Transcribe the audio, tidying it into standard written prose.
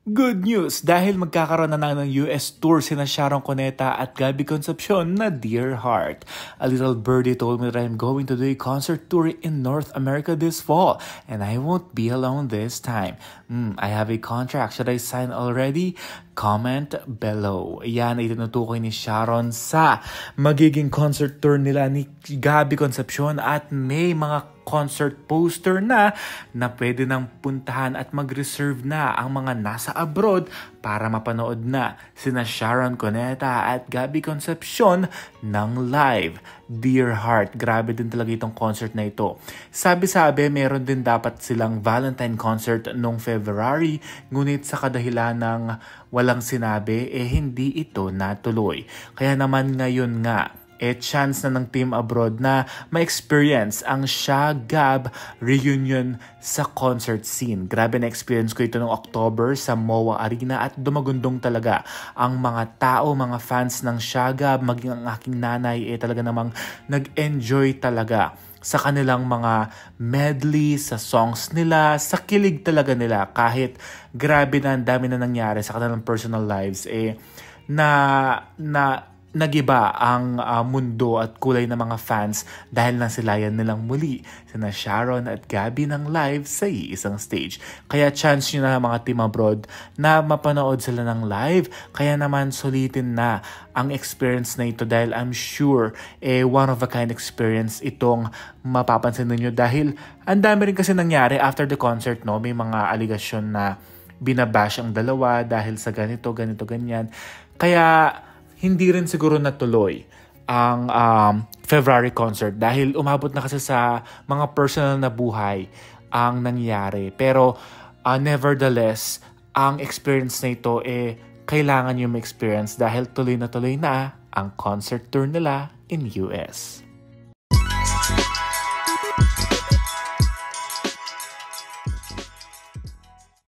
Good news! Dahil magkakaroon na ng US tour sina Sharon Cuneta at Gabby Concepcion na Dear Heart. A little birdie told me that I'm going to do a concert tour in North America this fall and I won't be alone this time. I have a contract. Should I sign already? Comment below. Yan ay tinutukoy ni Sharon sa magiging concert tour nila ni Gabby Concepcion at may mga concert poster na pwede nang puntahan at mag-reserve na ang mga nasa abroad para mapanood na sina Sharon Cuneta at Gabby Concepcion ng live. Dear Heart, grabe din talaga itong concert na ito. Sabi-sabi, meron din dapat silang Valentine concert noong February, ngunit sa kadahilan ng walang sinabi, hindi ito natuloy. Kaya naman ngayon nga, chance na ng Team Abroad na ma-experience ang Gab reunion sa concert scene. Grabe na experience ko ito noong October sa MOA Arena at dumagundong talaga ang mga tao, mga fans ng Gab, maging ang aking nanay talaga namang nag-enjoy talaga sa kanilang mga medley, sa songs nila, sa kilig talaga nila. Kahit grabe na ang dami na nangyari sa kanilang personal lives, nagiba ang mundo at kulay ng mga fans dahil nasilayan nilang muli sina Sharon at Gabby ng live sa isang stage. Kaya chance nyo na mga Team Abroad na mapanood sila ng live. Kaya naman sulitin na ang experience na ito dahil I'm sure one of a kind experience itong mapapansin ninyo dahil ang dami rin kasi nangyari after the concert, no? May mga aligasyon na binabash ang dalawa dahil sa ganito, ganyan. Kaya hindi rin siguro natuloy ang February concert dahil umabot na kasi sa mga personal na buhay ang nangyari. Pero nevertheless, ang experience na ito kailangan nyo ma-experience dahil tuloy na ang concert tour nila in US.